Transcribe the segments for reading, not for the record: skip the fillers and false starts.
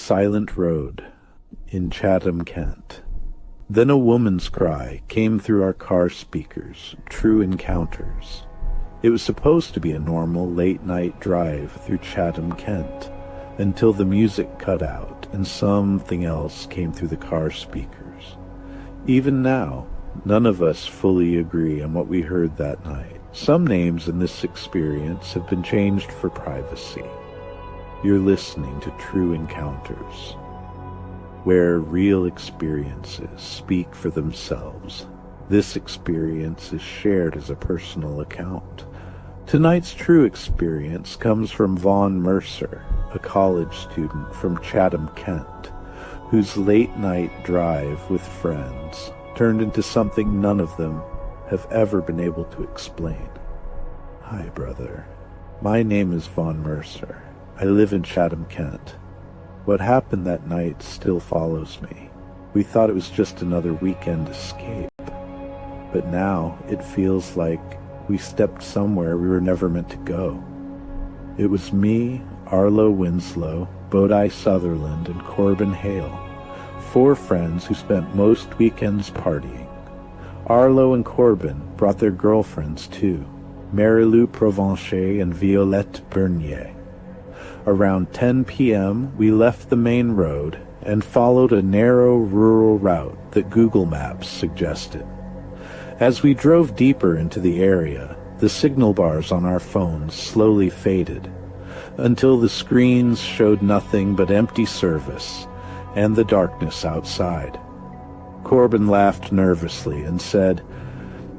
silent road in Chatham-Kent. Then a woman's cry came through our car speakers, true encounters. It was supposed to be a normal late-night drive through Chatham-Kent, until the music cut out and something else came through the car speakers. Even now, none of us fully agree on what we heard that night. Some names in this experience have been changed for privacy. You're listening to True Encounters, where real experiences speak for themselves. This experience is shared as a personal account. Tonight's true experience comes from Vaughn Mercer, a college student from Chatham-Kent, whose late-night drive with friends turned into something none of them have ever been able to explain. Hi, brother. My name is Vaughn Mercer. I live in Chatham-Kent. What happened that night still follows me. We thought it was just another weekend escape, but now it feels like we stepped somewhere we were never meant to go. It was me, Arlo Winslow, Bodhi Sutherland, and Corbin Hale, 4 friends who spent most weekends partying. Arlo and Corbin brought their girlfriends too, Marilou Provencher and Violette Bernier. Around 10 p.m., we left the main road and followed a narrow rural route that Google Maps suggested. As we drove deeper into the area, the signal bars on our phones slowly faded, until the screens showed nothing but empty service and the darkness outside. Corbin laughed nervously and said,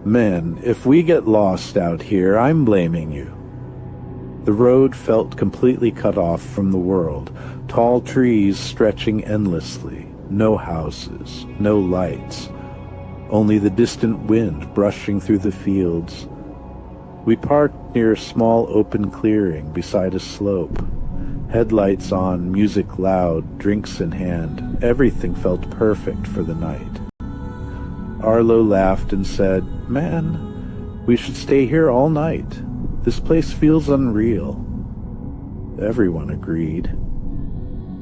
"Man, if we get lost out here, I'm blaming you." The road felt completely cut off from the world, tall trees stretching endlessly, no houses, no lights, only the distant wind brushing through the fields. We parked near a small open clearing beside a slope. Headlights on, music loud, drinks in hand. Everything felt perfect for the night. Arlo laughed and said, "Man, we should stay here all night. This place feels unreal." Everyone agreed.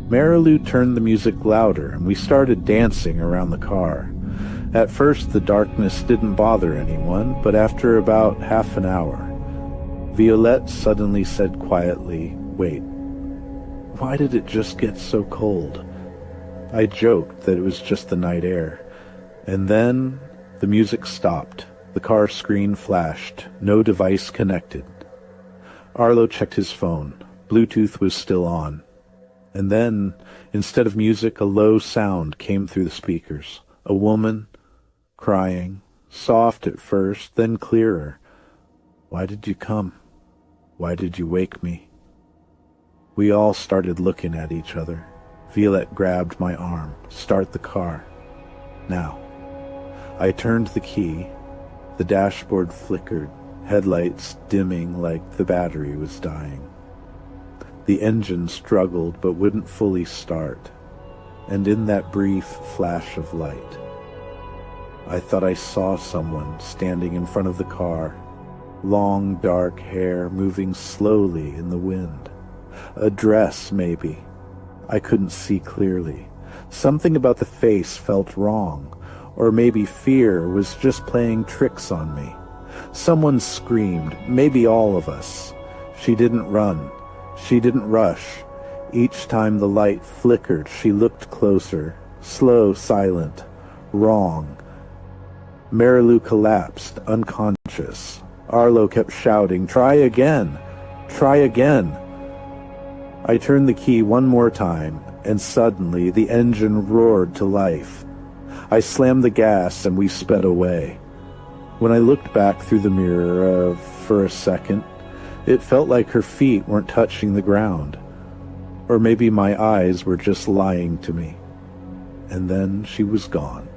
Marilou turned the music louder, and we started dancing around the car. At first, the darkness didn't bother anyone, but after about half an hour, Violette suddenly said quietly, "Wait, why did it just get so cold?" I joked that it was just the night air. And then the music stopped. The car screen flashed. No device connected. Arlo checked his phone. Bluetooth was still on. And then, instead of music, a low sound came through the speakers. A woman, crying, soft at first, then clearer. "Why did you come? Why did you wake me?" We all started looking at each other. Violette grabbed my arm. "Start the car. Now." I turned the key. The dashboard flickered, headlights dimming like the battery was dying. The engine struggled but wouldn't fully start, and in that brief flash of light, I thought I saw someone standing in front of the car, long dark hair moving slowly in the wind. A dress, maybe. I couldn't see clearly. Something about the face felt wrong, or maybe fear was just playing tricks on me. Someone screamed, maybe all of us. She didn't run. She didn't rush. Each time the light flickered, she looked closer, slow, silent, wrong. Marilou collapsed, unconscious. Arlo kept shouting, "Try again! Try again!" I turned the key one more time, and suddenly the engine roared to life. I slammed the gas and we sped away. When I looked back through the mirror, for a second, it felt like her feet weren't touching the ground. Or maybe my eyes were just lying to me. And then she was gone.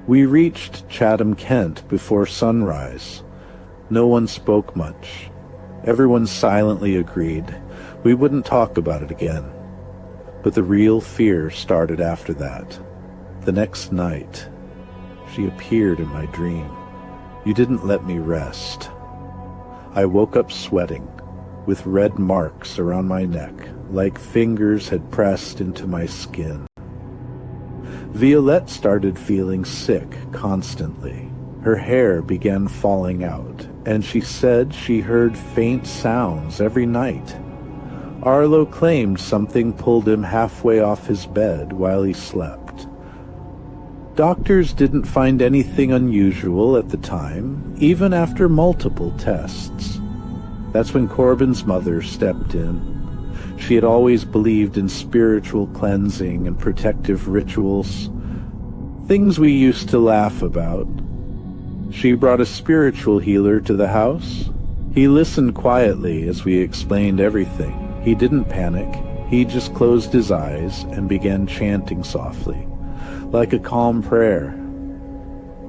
We reached Chatham-Kent before sunrise. No one spoke much. Everyone silently agreed we wouldn't talk about it again. But the real fear started after that. The next night, she appeared in my dream. You didn't let me rest. I woke up sweating, with red marks around my neck, like fingers had pressed into my skin. Violette started feeling sick constantly. Her hair began falling out, and she said she heard faint sounds every night. Arlo claimed something pulled him halfway off his bed while he slept. Doctors didn't find anything unusual at the time, even after multiple tests. That's when Corbin's mother stepped in. She had always believed in spiritual cleansing and protective rituals, things we used to laugh about. She brought a spiritual healer to the house. He listened quietly as we explained everything. He didn't panic. He just closed his eyes and began chanting softly, like a calm prayer.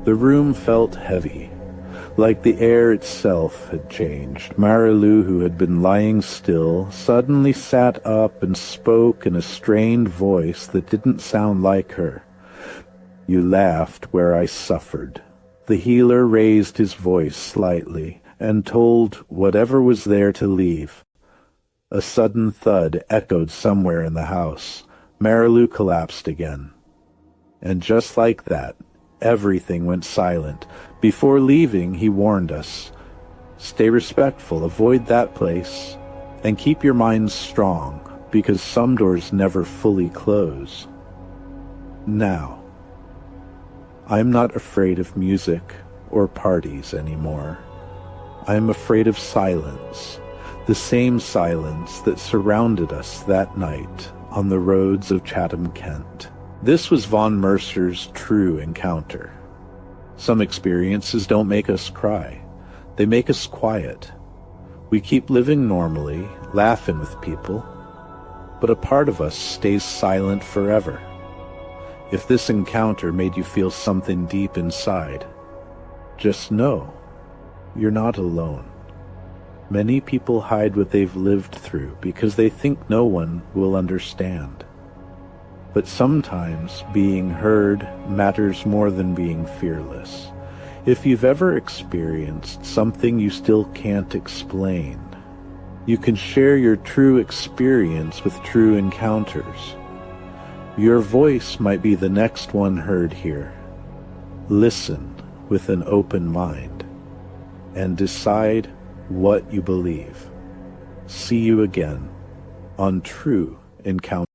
The room felt heavy, like the air itself had changed. Marilu, who had been lying still, suddenly sat up and spoke in a strained voice that didn't sound like her. "You laughed where I suffered." The healer raised his voice slightly and told whatever was there to leave. A sudden thud echoed somewhere in the house. Marilu collapsed again. And just like that, everything went silent. Before leaving, he warned us, "Stay respectful, avoid that place, and keep your minds strong, because some doors never fully close." Now, I'm not afraid of music or parties anymore. I'm afraid of silence, the same silence that surrounded us that night on the roads of Chatham-Kent. This was Von Mercer's true encounter. Some experiences don't make us cry. They make us quiet. We keep living normally, laughing with people, but a part of us stays silent forever. If this encounter made you feel something deep inside, just know you're not alone. Many people hide what they've lived through because they think no one will understand. But sometimes being heard matters more than being fearless. If you've ever experienced something you still can't explain, you can share your true experience with True Encounters. Your voice might be the next one heard here. Listen with an open mind and decide what you believe. See you again on True Encounters.